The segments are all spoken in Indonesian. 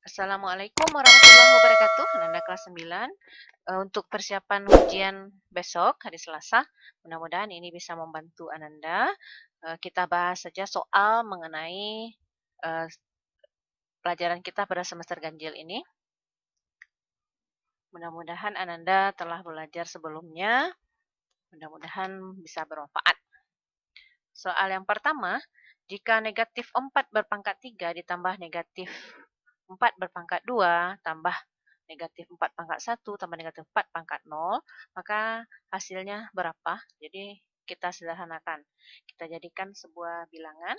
Assalamualaikum warahmatullahi wabarakatuh. Ananda kelas 9. Untuk persiapan ujian besok hari Selasa, mudah-mudahan ini bisa membantu Ananda. Kita bahas saja soal mengenai pelajaran kita pada semester ganjil ini. Mudah-mudahan Ananda telah belajar sebelumnya. Mudah-mudahan bisa bermanfaat. Soal yang pertama, jika negatif 4 berpangkat 3 ditambah negatif 4 berpangkat 2 tambah negatif 4 pangkat 1 tambah negatif 4 pangkat 0, maka hasilnya berapa? Jadi kita sederhanakan. Kita jadikan sebuah bilangan.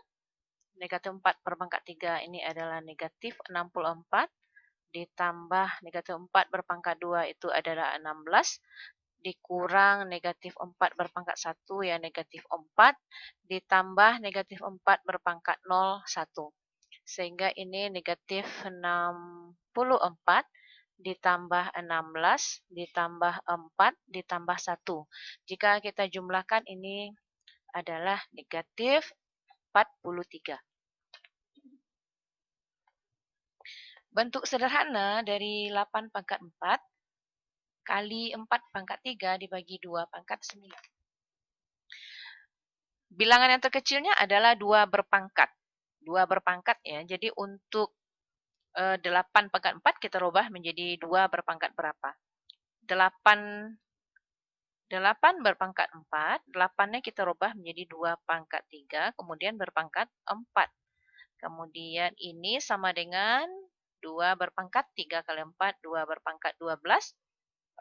Negatif 4 berpangkat 3 ini adalah negatif 64, ditambah negatif 4 berpangkat 2 itu adalah 16, dikurang negatif 4 berpangkat 1 ya negatif 4, ditambah negatif 4 berpangkat 0, 1. Sehingga ini negatif 64 ditambah 16 ditambah 4 ditambah 1. Jika kita jumlahkan ini adalah negatif 43. Bentuk sederhana dari 8 pangkat 4 kali 4 pangkat 3 dibagi 2 pangkat 9. Bilangan yang terkecilnya adalah 2 berpangkat. 2 berpangkat ya. Jadi untuk 8 pangkat 4 kita rubah menjadi 2 berpangkat berapa? 8 berpangkat 4, 8-nya kita rubah menjadi 2 pangkat 3, kemudian berpangkat 4. Kemudian ini sama dengan 2 berpangkat 3 kali 4, 2 berpangkat 12.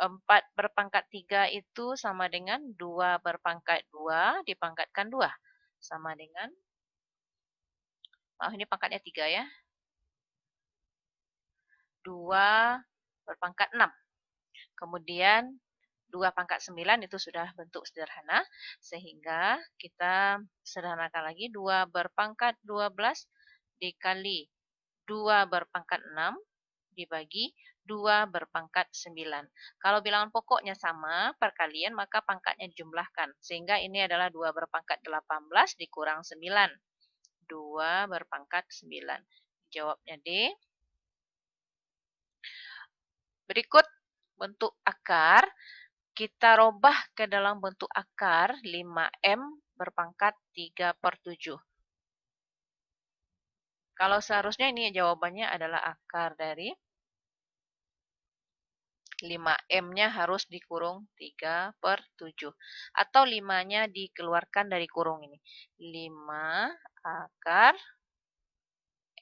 4 berpangkat 3 itu sama dengan 2 berpangkat 2 dipangkatkan 2. Sama dengan, ini pangkatnya 3 ya. 2 berpangkat 6. Kemudian 2 pangkat 9 itu sudah bentuk sederhana, sehingga kita sederhanakan lagi 2 berpangkat 12 dikali 2 berpangkat 6 dibagi 2 berpangkat 9. Kalau bilangan pokoknya sama, perkalian, maka pangkatnya dijumlahkan. Sehingga ini adalah 2 berpangkat 18 dikurang 9. 2 berpangkat 9. Jawabnya D. Berikut bentuk akar. Kita robah ke dalam bentuk akar 5M berpangkat 3/7. Kalau seharusnya ini jawabannya adalah akar dari 5M-nya harus dikurung 3/7. Atau 5-nya dikeluarkan dari kurung ini. 5 akar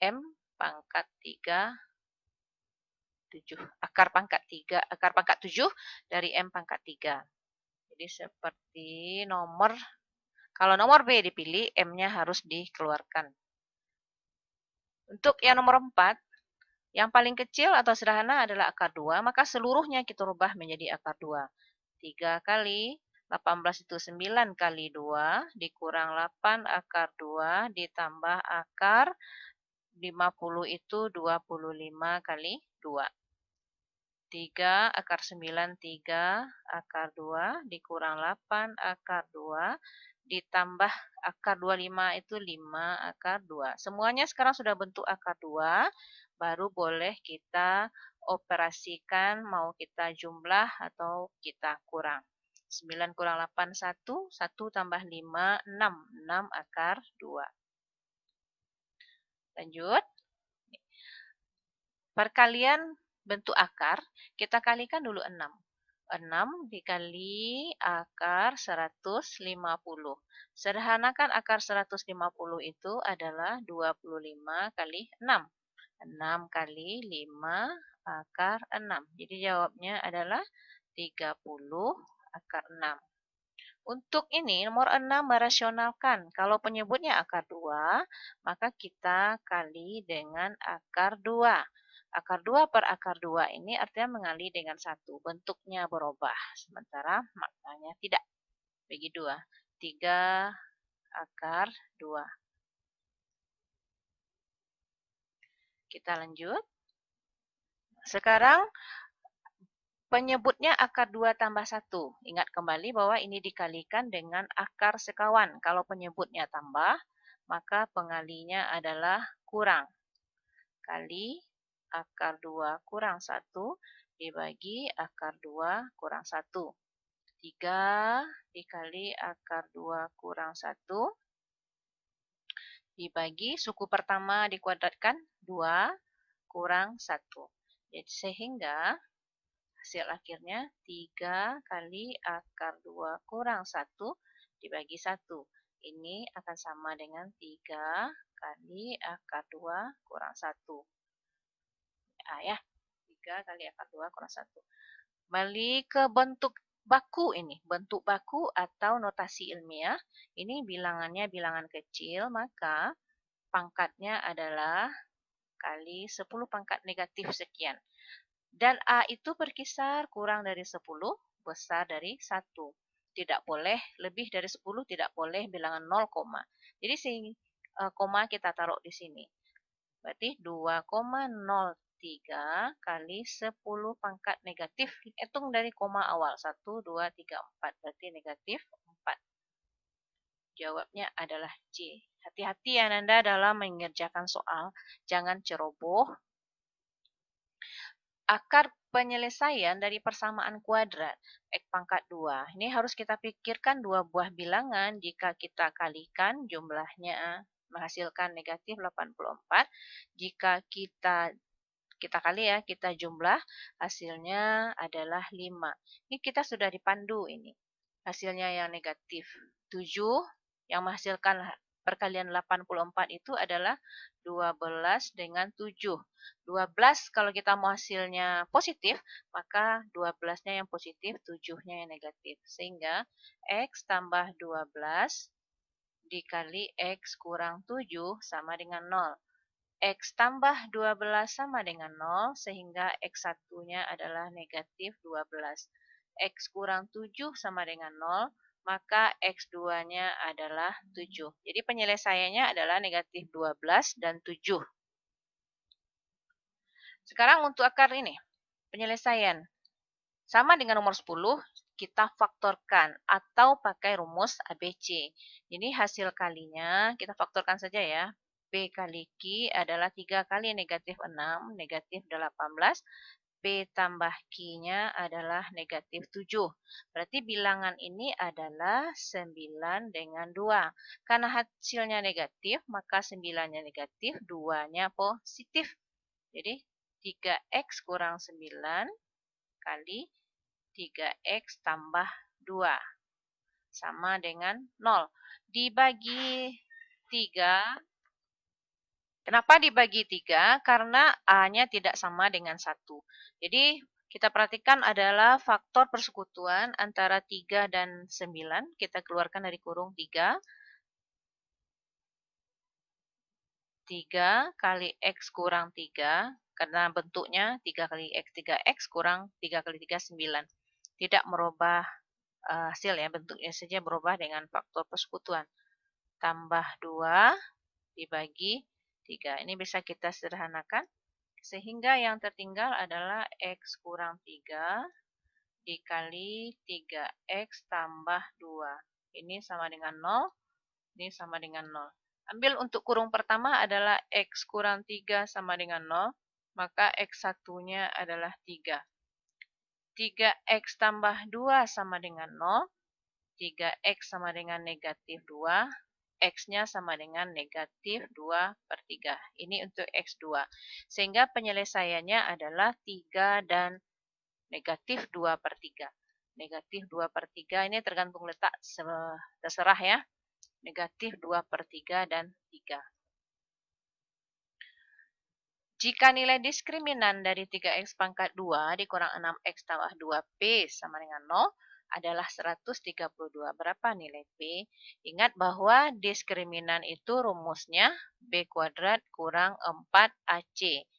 M pangkat 3/7. Akar pangkat 7 dari M pangkat 3. Jadi seperti nomor, kalau nomor B dipilih, M-nya harus dikeluarkan. Untuk yang nomor 4, yang paling kecil atau sederhana adalah akar 2, maka seluruhnya kita rubah menjadi akar 2. 3 kali 18 itu 9 kali 2, dikurang 8 akar 2, ditambah akar 50 itu 25 kali 2. 3 akar 9, 3 akar 2, dikurang 8 akar 2, ditambah akar 25 itu 5 akar 2. Semuanya sekarang sudah bentuk akar 2, baru boleh kita operasikan mau kita jumlah atau kita kurang. 9 kurang 8, 1, 1 tambah 5, 6, 6 akar 2. Lanjut. Perkalian bentuk akar, kita kalikan dulu 6. 6 dikali akar 150. Sederhanakan akar 150 itu adalah 25 kali 6. 6 kali 5 akar 6. Jadi jawabnya adalah 30 akar 6. Untuk ini, nomor 6 merasionalkan. Kalau penyebutnya akar 2, maka kita kali dengan akar 2. Akar 2 per akar 2 ini artinya mengali dengan 1. Bentuknya berubah, sementara maknanya tidak. Bagi 2. 3 akar 2. Kita lanjut. Sekarang penyebutnya akar 2 tambah 1. Ingat kembali bahwa ini dikalikan dengan akar sekawan. Kalau penyebutnya tambah, maka pengalinya adalah kurang. Kali akar 2 kurang 1 dibagi akar 2 kurang 1. 3 dikali akar 2 kurang 1 dibagi suku pertama dikuadratkan 2 kurang 1. Jadi sehingga hasil akhirnya 3 kali akar 2 kurang 1 dibagi 1. Ini akan sama dengan 3 kali akar 2 kurang 1. Ya, 3 kali akar 2 kurang 1. Kembali ke bentuk baku ini. Bentuk baku atau notasi ilmiah. Ini bilangannya bilangan kecil, maka pangkatnya adalah kali 10 pangkat negatif sekian. Dan A itu berkisar kurang dari 10, besar dari 1. Tidak boleh lebih dari 10, tidak boleh bilangan 0, jadi koma kita taruh di sini. Berarti 2,03 kali 10 pangkat negatif. Hitung dari koma awal. 1, 2, 3, 4. Berarti negatif 4. Jawabnya adalah C. Hati-hati ya Nanda dalam mengerjakan soal. Jangan ceroboh. Akar penyelesaian dari persamaan kuadrat X pangkat 2. Ini harus kita pikirkan dua buah bilangan. Jika kita kalikan jumlahnya menghasilkan negatif 84. Jika kita kali ya, kita jumlah hasilnya adalah 5. Ini kita sudah dipandu ini. Hasilnya yang negatif 7 yang menghasilkan perkalian 84 itu adalah 12 dengan 7. 12 kalau kita mau hasilnya positif, maka 12-nya yang positif, 7-nya yang negatif. Sehingga X tambah 12 dikali X kurang 7 sama dengan 0. X tambah 12 sama dengan 0, sehingga X1-nya adalah negatif 12. X kurang 7 sama dengan 0, maka X2-nya adalah 7. Jadi penyelesaiannya adalah negatif 12 dan 7. Sekarang untuk akar ini, penyelesaian. Sama dengan nomor 10, kita faktorkan atau pakai rumus ABC. Jadi hasil kalinya kita faktorkan saja ya. P kali Q adalah 3 kali negatif 6, negatif 18. P tambah Q-nya adalah negatif 7. Berarti bilangan ini adalah 9 dengan 2. Karena hasilnya negatif, maka 9-nya negatif, 2-nya positif. Jadi 3X kurang 9 kali 3X tambah 2 sama dengan 0. Dibagi 3. Kenapa dibagi 3? Karena A-nya tidak sama dengan 1. Jadi kita perhatikan adalah faktor persekutuan antara 3 dan 9. Kita keluarkan dari kurung 3. 3 kali X kurang 3. Karena bentuknya 3 kali X, 3X kurang 3 kali 3, 9. Tidak merubah hasil ya, bentuknya saja berubah dengan faktor persekutuan. Tambah 2 dibagi 3. Ini bisa kita sederhanakan. Sehingga yang tertinggal adalah X kurang 3 dikali 3X tambah 2. Ini sama dengan 0. Ini sama dengan 0. Ambil untuk kurung pertama adalah X kurang 3 sama dengan 0. Maka X1-nya adalah 3. 3X tambah 2 sama dengan 0. 3X sama dengan negatif 2. X-nya sama dengan negatif 2/3. Ini untuk X2. Sehingga penyelesaiannya adalah 3 dan negatif 2/3. Negatif 2/3 ini tergantung letak, terserah ya. Negatif 2/3 dan 3. Jika nilai diskriminan dari 3X pangkat 2 dikurang 6X tambah 2P sama dengan 0, adalah 132. Berapa nilai P? Ingat bahwa diskriminan itu rumusnya B kuadrat kurang 4AC.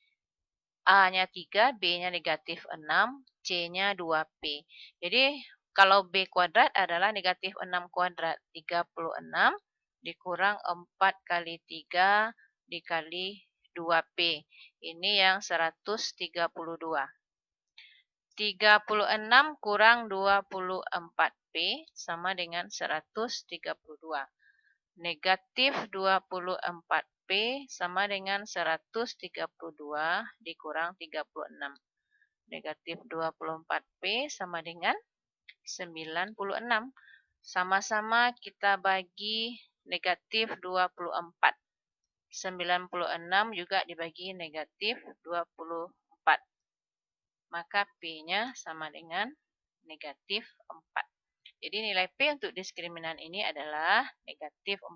A-nya 3, B-nya negatif 6, C-nya 2P. Jadi kalau B kuadrat adalah negatif 6 kuadrat. 36 dikurang 4 kali 3 dikali 2P. Ini yang 132. 36 kurang 24P sama dengan 132. Negatif 24 P sama dengan 132 dikurang 36. Negatif 24P sama dengan 96. Sama-sama kita bagi negatif 24. 96 juga dibagi negatif 24. Maka P-nya sama dengan negatif 4. Jadi nilai P untuk diskriminan ini adalah negatif 4.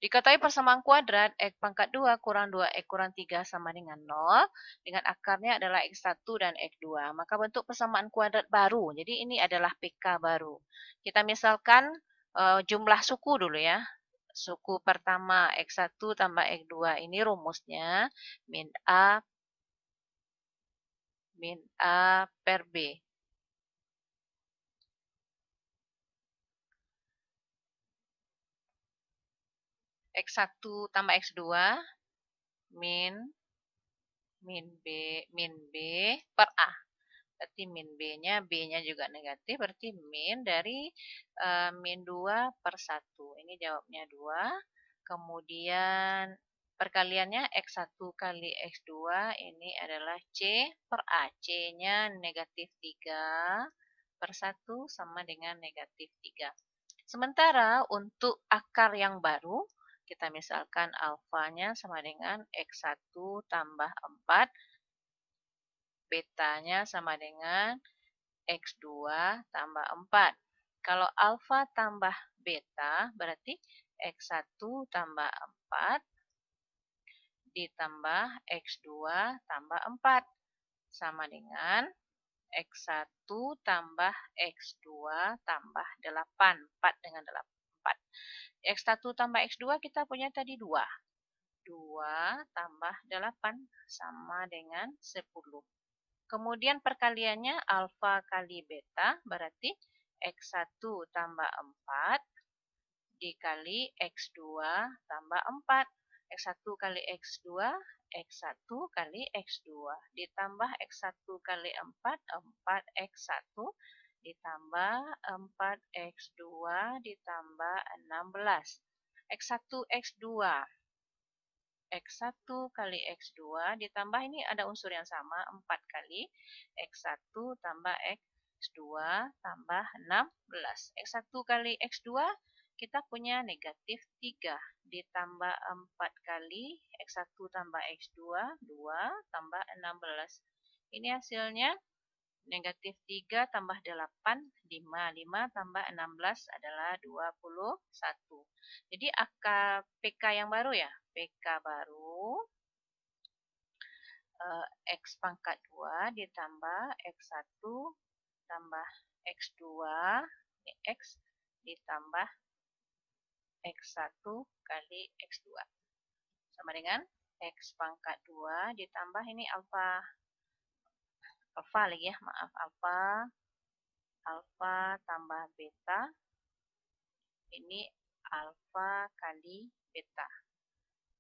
Diketahui persamaan kuadrat X pangkat 2 kurang 2X kurang 3 sama dengan 0. Dengan akarnya adalah X1 dan X2. Maka bentuk persamaan kuadrat baru. Jadi ini adalah PK baru. Kita misalkan jumlah suku dulu ya. Suku pertama X1 tambah X2. Ini rumusnya min A per B. X1 tambah X2 min B per A. Berarti min B-nya juga negatif, berarti min dari min 2 per 1. Ini jawabnya 2. Kemudian perkaliannya X1 kali X2, ini adalah C per A. C-nya negatif 3 per 1 sama dengan negatif 3. Sementara untuk akar yang baru, kita misalkan alfanya sama dengan X1 tambah 4, betanya sama dengan X2 tambah 4. Kalau alfa tambah beta, berarti X1 tambah 4 ditambah X2 tambah 4. Sama dengan X1 tambah X2 tambah 8. 4 dengan 4. X1 tambah X2 kita punya tadi 2. 2 tambah 8 sama dengan 10. Kemudian perkaliannya alfa kali beta berarti X1 tambah 4 dikali X2 tambah 4. X1 kali X2, X1 kali X2 ditambah X1 kali 4, 4X1 ditambah 4X2 ditambah 16. X1, X2. X1 kali X2 ditambah ini ada unsur yang sama 4 kali X1 tambah X2 tambah 16. X1 kali X2 kita punya negatif 3 ditambah 4 kali X1 tambah X2 2 tambah 16. Ini hasilnya negatif 3 tambah 8, 5. 5 tambah 16 adalah 21. Jadi akar PK yang baru ya. PK baru X pangkat 2 ditambah X1 tambah X2. Ini X ditambah X1 kali X2. Sama dengan X pangkat 2 ditambah ini alfa lagi ya, maaf, alfa tambah beta, ini alfa kali beta.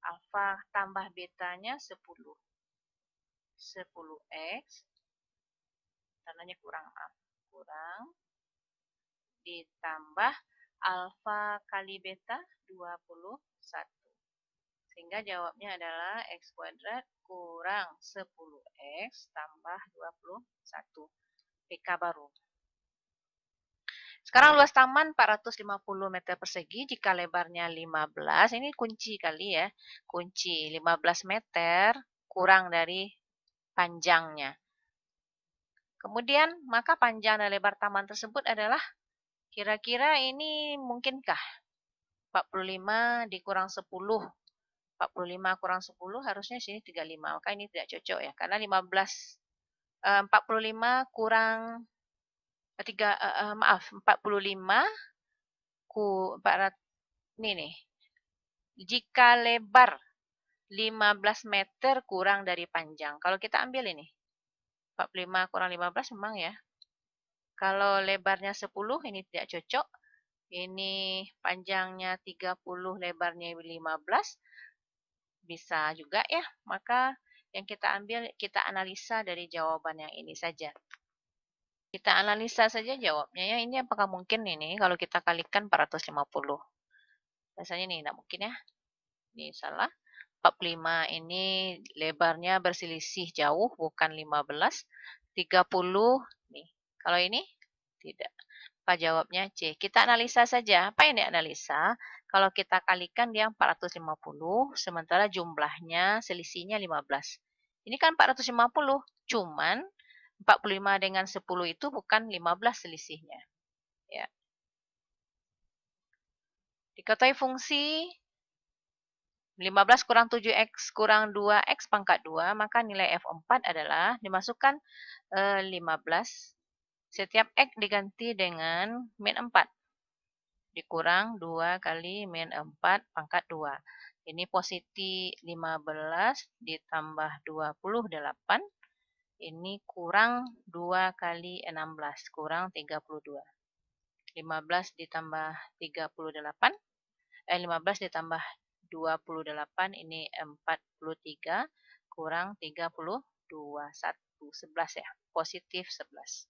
Alfa tambah betanya 10. 10X, tandanya kurang, maaf, kurang, ditambah alfa kali beta 21. Sehingga jawabnya adalah X kuadrat kurang 10X tambah 21. PK baru. Sekarang luas taman 450 meter persegi jika lebarnya 15. Ini kunci kali ya. Kunci 15 meter kurang dari panjangnya. Kemudian maka panjang dan lebar taman tersebut adalah kira-kira ini mungkinkah 45 dikurang 10. 45 kurang 10 harusnya sini 35. Maka ini tidak cocok ya. Karena 45 kurang 45 ini nih. Jika lebar 15 meter kurang dari panjang. Kalau kita ambil ini. 45 kurang 15 memang ya. Kalau lebarnya 10 ini tidak cocok. Ini panjangnya 30, lebarnya 15. Bisa juga ya. Maka yang kita ambil, kita analisa dari jawaban yang ini saja. Kita analisa saja jawabnya ya. Ini apakah mungkin ini kalau kita kalikan 450. Rasanya nih, nggak mungkin ya. Ini salah. 45 ini lebarnya berselisih jauh, bukan 15. 30, nih. Kalau ini, tidak. Apa jawabnya? C. Kita analisa saja. Apa yang dianalisa? Kalau kita kalikan dia 450, sementara jumlahnya selisihnya 15. Ini kan 450, cuman 45 dengan 10 itu bukan 15 selisihnya. Ya. Diketahui fungsi 15 kurang 7x kurang 2x pangkat 2, maka nilai F4 adalah dimasukkan 15. Setiap x diganti dengan min 4. Dikurang 2 kali min 4 pangkat 2. Ini positif 15 ditambah 28. Ini kurang 2 kali 16, kurang 32. 15 ditambah 38. 15 ditambah 28, ini 43, kurang 32, 11 ya, positif 11.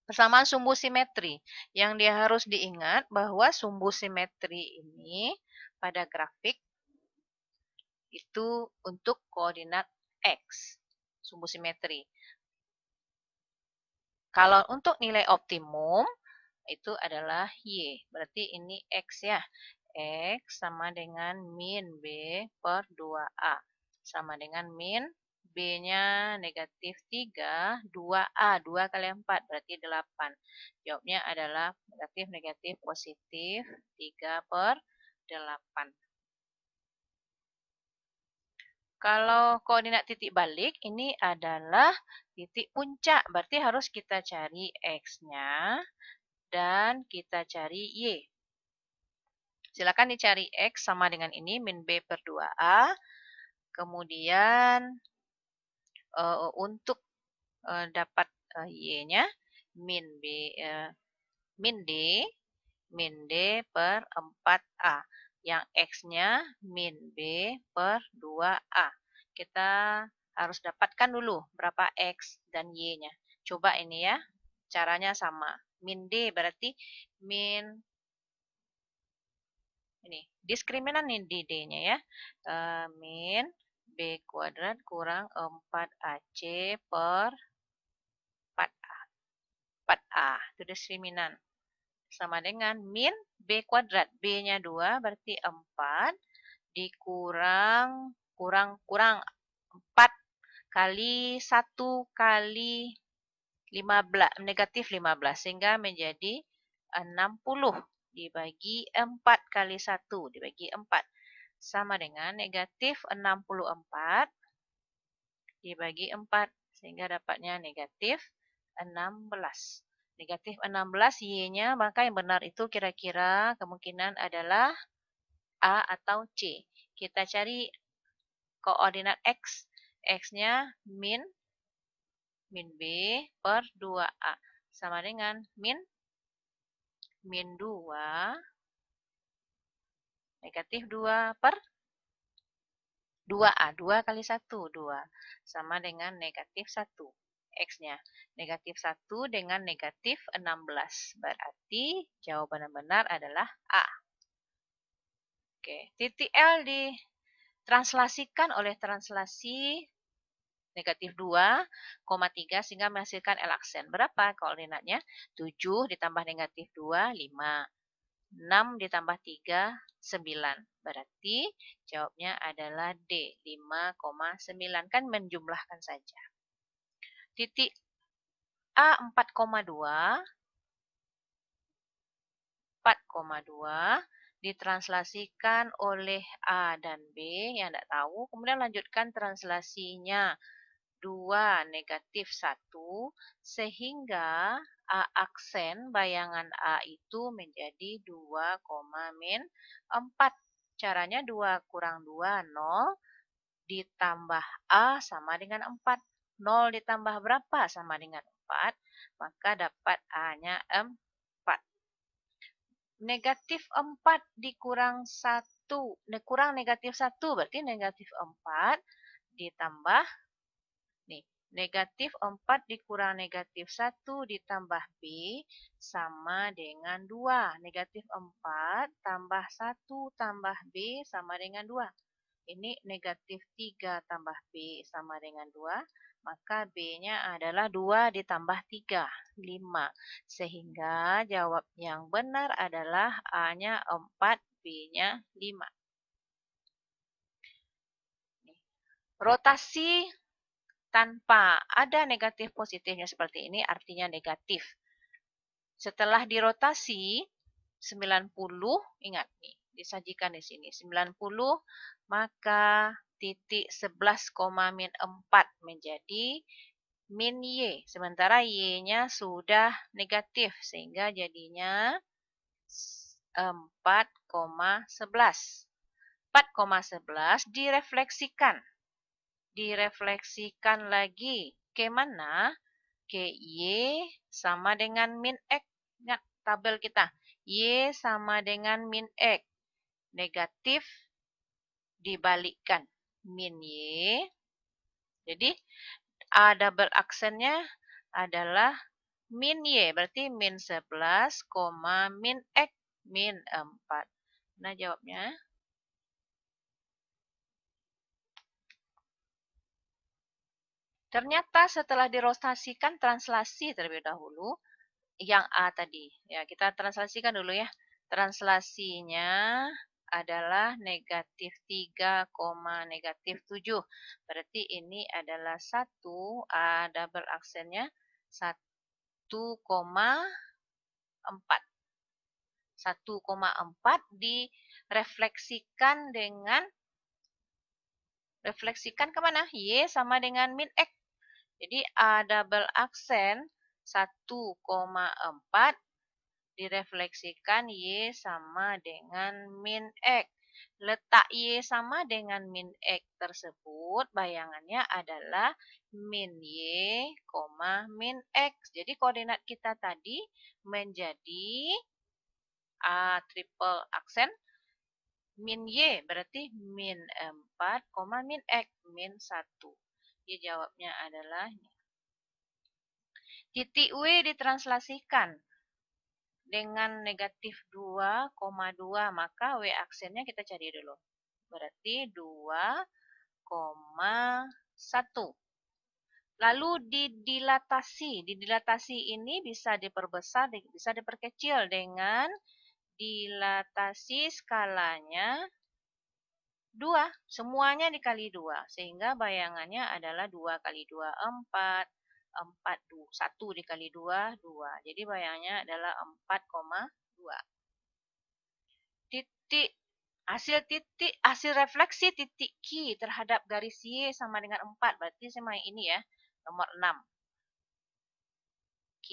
Persamaan sumbu simetri. Yang dia harus diingat bahwa sumbu simetri ini pada grafik itu untuk koordinat X. Sumbu simetri. Kalau untuk nilai optimum, itu adalah Y. Berarti ini X ya. X sama dengan min B per 2A. Sama dengan min B-nya negatif 3, 2A. 2 kali 4 berarti 8. Jawabnya adalah negatif positif 3 per 8. Kalau koordinat titik balik, ini adalah titik puncak. Berarti harus kita cari X-nya dan kita cari Y. Silakan dicari X sama dengan ini, min B per 2A. Kemudian untuk dapat Y-nya, min D per 4A. Yang X-nya min B per 2A. Kita harus dapatkan dulu berapa X dan Y-nya. Coba ini ya, caranya sama. Min D berarti min ini diskriminan nih di D-nya ya. Min B kuadrat kurang 4AC per 4A. 4A itu diskriminan. Sama dengan min B kuadrat. B-nya 2 berarti 4 dikurang kurang 4 kali 1 kali 15, negatif 15 sehingga menjadi 60 dibagi 4 kali 1 dibagi 4 sama dengan negatif 64 dibagi 4 sehingga dapatnya negatif 16. Negatif 16 Y-nya, maka yang benar itu kira-kira kemungkinan adalah A atau C. Kita cari koordinat X. X-nya min B per 2A sama dengan min 2 negatif 2 per 2A. 2 kali 1, 2. Sama dengan negatif 1. X-nya. Negatif 1 dengan negatif 16. Berarti jawaban yang benar adalah A. Oke. Titik L ditranslasikan oleh translasi negatif 2,3 sehingga menghasilkan L aksen. Berapa koordinatnya? 7 ditambah negatif 2, 5. 6 ditambah 3, 9. Berarti jawabnya adalah D, 5,9. Kan menjumlahkan saja. Titik A 4,2. 4,2 ditranslasikan oleh A dan B yang tidak tahu. Kemudian lanjutkan translasinya. 2 negatif 1 sehingga A aksen bayangan A itu menjadi 2, min 4. Caranya 2 kurang 2, 0 ditambah A sama dengan 4. 0 ditambah berapa sama dengan 4? Maka dapat A-nya 4. Negatif 4 dikurang 1. Kurang negatif 1 berarti negatif 4 ditambah nih, Negatif 4 dikurang negatif 1 ditambah B sama dengan 2. Negatif 4 tambah 1 tambah B sama dengan 2. Ini negatif 3 tambah B sama dengan 2. Maka B-nya adalah 2 ditambah 3, 5. Sehingga jawab yang benar adalah A-nya 4, B-nya 5. Rotasi tanpa ada negatif positifnya seperti ini artinya negatif. Setelah dirotasi 90, ingat nih, disajikan di sini 90, maka titik 11, min 4 menjadi min Y. Sementara Y-nya sudah negatif sehingga jadinya 4,11. 4,11 direfleksikan. Direfleksikan lagi ke mana? Ke Y sama dengan min X. Ingat tabel kita. Y sama dengan min X. Negatif dibalikkan. Min Y. Jadi A double aksennya adalah min Y. Berarti min 11, min X. Min 4. Nah jawabnya. Ternyata setelah dirotasikan translasi terlebih dahulu, yang A tadi. Ya, kita translasikan dulu ya. Translasinya adalah negatif 3, negatif 7. Berarti ini adalah 1, A double aksennya 1,4. 1,4 direfleksikan dengan refleksikan kemana? Y sama dengan min X. Jadi A double aksen 1,4 direfleksikan Y sama dengan min X. Letak Y sama dengan min X tersebut bayangannya adalah min Y, min X. Jadi koordinat kita tadi menjadi A triple aksen min Y berarti min 4, min X, min 1. Jadi jawabnya adalah titik W ditranslasikan dengan negatif 2,2, maka W aksennya kita cari dulu. Berarti 2,1. Lalu didilatasi. Didilatasi ini bisa diperbesar, bisa diperkecil dengan dilatasi skalanya 2, semuanya dikali 2, sehingga bayangannya adalah 2 kali 2, 4, 1 dikali 2, 2. Jadi bayangannya adalah 4,2. Hasil refleksi titik Q terhadap garis Y sama dengan 4, berarti sama yang ini ya, nomor 6. Q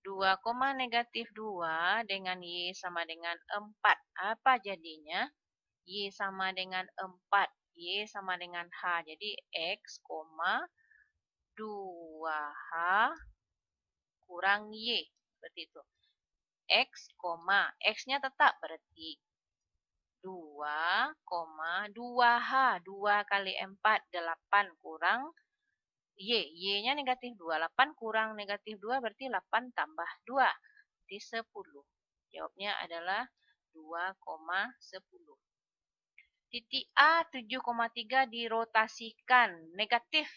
2, negatif 2 dengan Y sama dengan 4. Apa jadinya? Y sama dengan 4. Y sama dengan H. Jadi X, 2H kurang Y. Seperti itu. X, X-nya tetap berarti 2, 2H. 2 kali 4, 8 kurang Y. Y-nya negatif 2. 8 kurang negatif 2 berarti 8 tambah 2. Berarti 10. Jawabnya adalah 2,10. Titik A 7,3 dirotasikan negatif.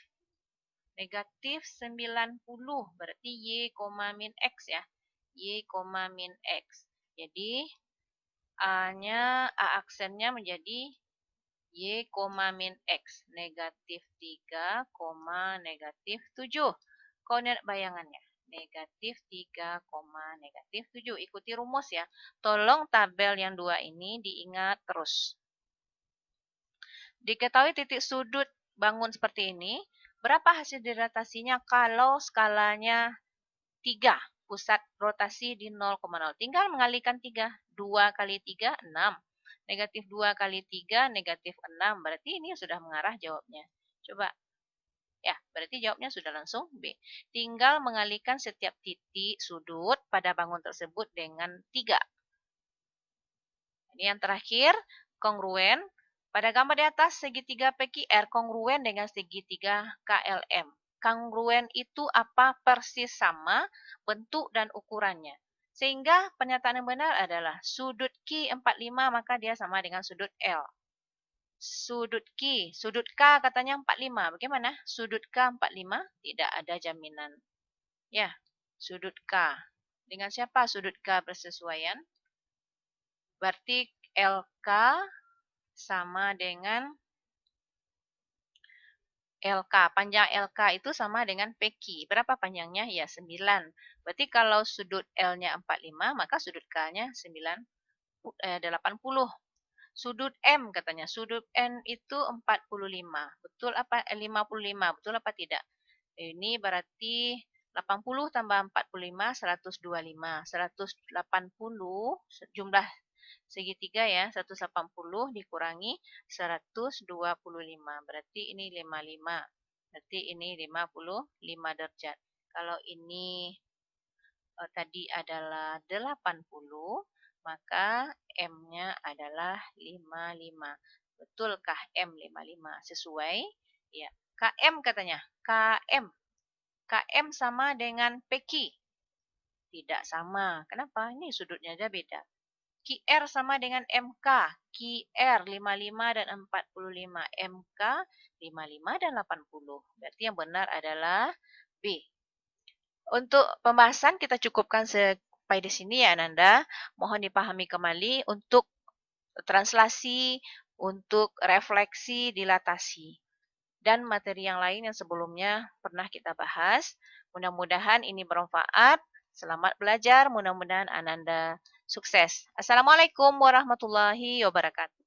Negatif 90 berarti Y, min X ya. Y, min X. Jadi A-nya, A aksennya menjadi Y, min X. Negatif 3, negatif 7. Koordinat bayangannya. Negatif 3, negatif 7. Ikuti rumus ya. Tolong tabel yang 2 ini diingat terus. Diketahui titik sudut bangun seperti ini, berapa hasil dilatasinya kalau skalanya 3, pusat rotasi di 0,0. Tinggal mengalihkan 3, 2 kali 3, 6. Negatif 2 kali 3, negatif 6. Berarti ini sudah mengarah jawabnya. Coba. Ya, berarti jawabnya sudah langsung B. Tinggal mengalihkan setiap titik sudut pada bangun tersebut dengan 3. Ini yang terakhir, kongruen. Pada gambar di atas, segitiga PQR kongruen dengan segitiga KLM. Kongruen itu apa? Persis sama bentuk dan ukurannya. Sehingga pernyataan yang benar adalah sudut Q 45 maka dia sama dengan sudut L. Sudut K katanya 45. Bagaimana? Sudut K 45 tidak ada jaminan. Ya, sudut K. Dengan siapa sudut K bersesuaian? Berarti LK sama dengan LK. Panjang LK itu sama dengan PQ. Berapa panjangnya? Ya, 9. Berarti kalau sudut L-nya 45, maka sudut K-nya 80. Sudut M katanya. Sudut N itu 45. Betul apa? 55. Betul apa tidak? Ini berarti 80 tambah 45, 125. 180 jumlah segitiga ya, 180 dikurangi 125. Berarti ini 55. Berarti ini 55 derajat. Kalau ini tadi adalah 80, maka M-nya adalah 55. Betulkah M 55? Sesuai? Ya. KM katanya. KM. KM sama dengan PQ. Tidak sama. Kenapa? Ini sudutnya aja beda. QR sama dengan MK. QR 55 dan 45. MK 55 dan 80. Berarti yang benar adalah B. Untuk pembahasan kita cukupkan sampai di sini ya Ananda. Mohon dipahami kembali untuk translasi, untuk refleksi, dilatasi. Dan materi yang lain yang sebelumnya pernah kita bahas. Mudah-mudahan ini bermanfaat. Selamat belajar. Mudah-mudahan Ananda sukses. Assalamualaikum warahmatullahi wabarakatuh.